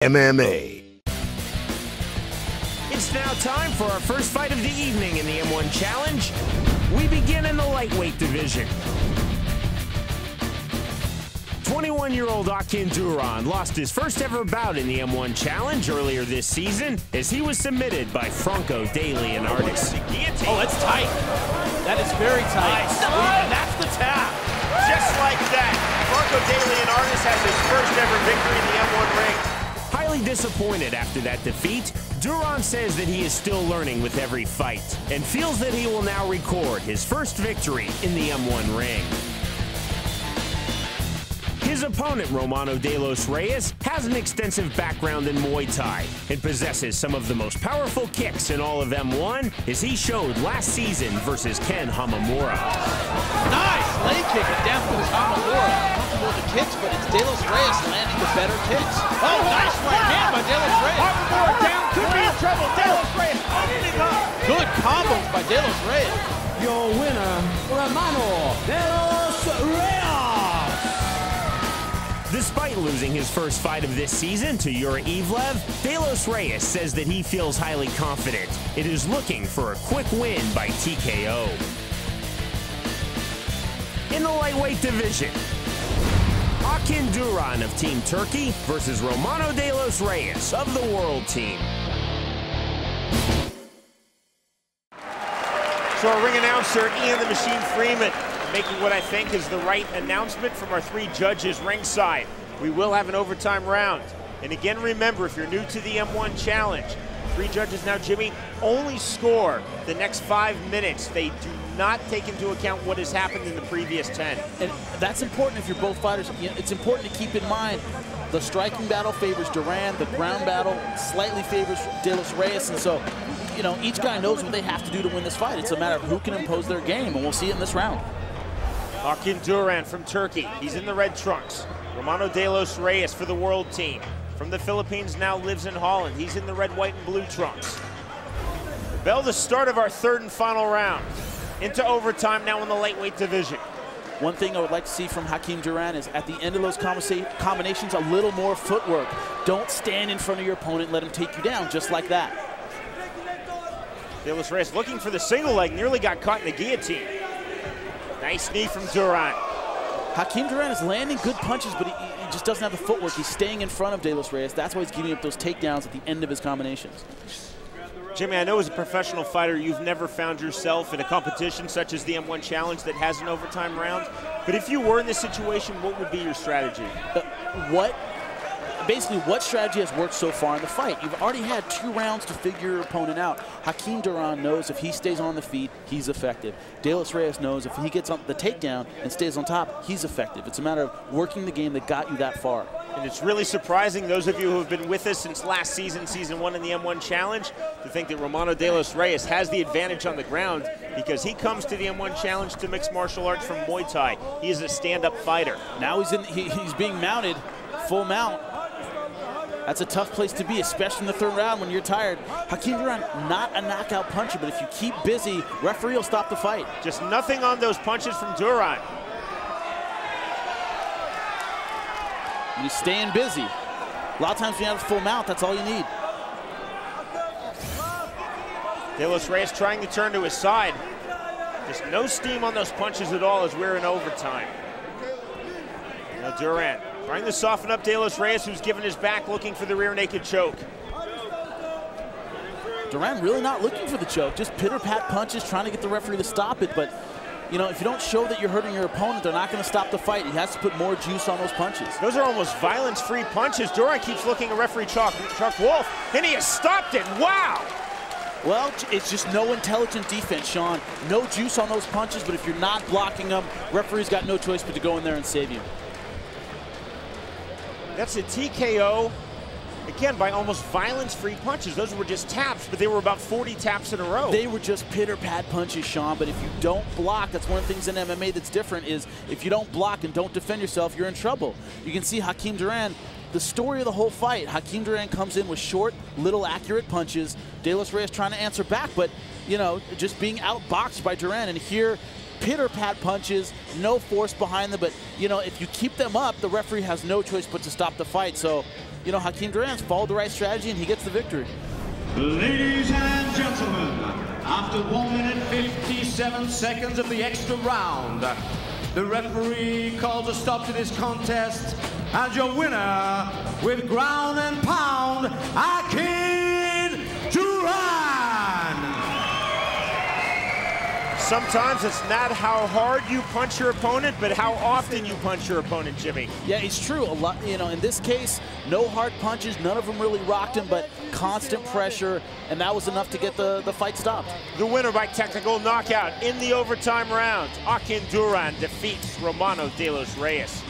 MMA. It's now time for our first fight of the evening in the M1 Challenge. We begin in the lightweight division. 21-year-old Akin Duran lost his first ever bout in the M1 Challenge earlier this season as he was submitted by Franco De Leonardis. Oh, that's tight. That is very tight. Nice. And that's the tap. Just like that, Franco De Leonardis has his first ever victory in the M1 ring. Highly disappointed after that defeat, Duran says that he is still learning with every fight and feels that he will now record his first victory in the M1 ring. His opponent, Romano De Los Reyes, has an extensive background in Muay Thai and possesses some of the most powerful kicks in all of M1, as he showed last season versus Ken Hamamura. Nice leg kick and down to Hamamura. Comfortable with the kicks, but it's De Los Reyes landing the better kicks. Oh, nice right hand by De Los Reyes. Hamamura down, could be in trouble. De Los Reyes opening up. Good combos by De Los Reyes. Your winner, Romano De Los Reyes. Despite losing his first fight of this season to Yuri Ivlev, De Los Reyes says that he feels highly confident. It is looking for a quick win by TKO. In the lightweight division, Akin Duran of Team Turkey versus Romano De Los Reyes of the World Team. So our ring announcer, Ian the Machine Freeman, making what I think is the right announcement from our three judges ringside. We will have an overtime round. And again, remember, if you're new to the M1 Challenge, three judges now, Jimmy, only score the next 5 minutes. They do not take into account what has happened in the previous 10. And that's important if you're both fighters. It's important to keep in mind the striking battle favors Duran, the ground battle slightly favors De Los Reyes, and so, you know, each guy knows what they have to do to win this fight. It's a matter of who can impose their game, and we'll see it in this round. Akin Duran from Turkey, he's in the red trunks. Romano De Los Reyes for the World Team. From the Philippines, now lives in Holland. He's in the red, white, and blue trunks. Bell, the start of our third and final round. Into overtime now in the lightweight division. One thing I would like to see from Akin Duran is at the end of those combinations, a little more footwork. Don't stand in front of your opponent, let him take you down just like that. De Los Reyes looking for the single leg, nearly got caught in the guillotine. Nice knee from Duran. Akin Duran is landing good punches, but he just doesn't have the footwork. He's staying in front of De Los Reyes. That's why he's giving up those takedowns at the end of his combinations. Jimmy, I know as a professional fighter, you've never found yourself in a competition such as the M1 Challenge that has an overtime round. But if you were in this situation, what would be your strategy? Basically, what strategy has worked so far in the fight? You've already had 2 rounds to figure your opponent out. Akin Duran knows if he stays on the feet, he's effective. De Los Reyes knows if he gets on the takedown and stays on top, he's effective. It's a matter of working the game that got you that far. And it's really surprising, those of you who have been with us since last season, season 1 in the M1 Challenge, to think that Romano De Los Reyes has the advantage on the ground, because he comes to the M1 Challenge to mixed martial arts from Muay Thai. He is a stand-up fighter. Now he's being mounted, full mount. That's a tough place to be, especially in the third round when you're tired. Akin Duran, not a knockout puncher, but if you keep busy, referee will stop the fight. Just nothing on those punches from Duran. And he's staying busy. A lot of times when you have a full mount, that's all you need. De Los Reyes trying to turn to his side. Just no steam on those punches at all as we're in overtime. Now Duran trying to soften up De Los Reyes, who's given his back, looking for the rear naked choke. Duran really not looking for the choke, just pitter-pat punches, trying to get the referee to stop it. But, you know, if you don't show that you're hurting your opponent, they're not going to stop the fight. He has to put more juice on those punches. Those are almost violence-free punches. Duran keeps looking at referee Chuck Wolf, and he has stopped it. Wow! Well, it's just no intelligent defense, Sean. No juice on those punches, but if you're not blocking them, referee's got no choice but to go in there and save you. That's a TKO, again, by almost violence-free punches. Those were just taps, but they were about 40 taps in a row. They were just pitter-pat punches, Sean, but if you don't block, that's one of the things in MMA that's different, is if you don't block and don't defend yourself, you're in trouble. You can see Akin Duran, the story of the whole fight. Akin Duran comes in with short, little accurate punches. De Los Reyes trying to answer back, but, you know, just being outboxed by Duran. And here, pitter-pat punches, no force behind them, but, you know, if you keep them up, the referee has no choice but to stop the fight. So you know, Hakeem Duran's followed the right strategy, and he gets the victory. Ladies and gentlemen, after 1 minute 57 seconds of the extra round, the referee calls a stop to this contest, and your winner with ground and pound, Hakeem Duran. Sometimes it's not how hard you punch your opponent, but how often you punch your opponent, Jimmy. Yeah, it's true. A lot, you know, in this case, no hard punches. None of them really rocked him, but constant pressure, and that was enough to get the fight stopped. The winner by technical knockout in the overtime round, Hakeem Duran defeats Romano De Los Reyes.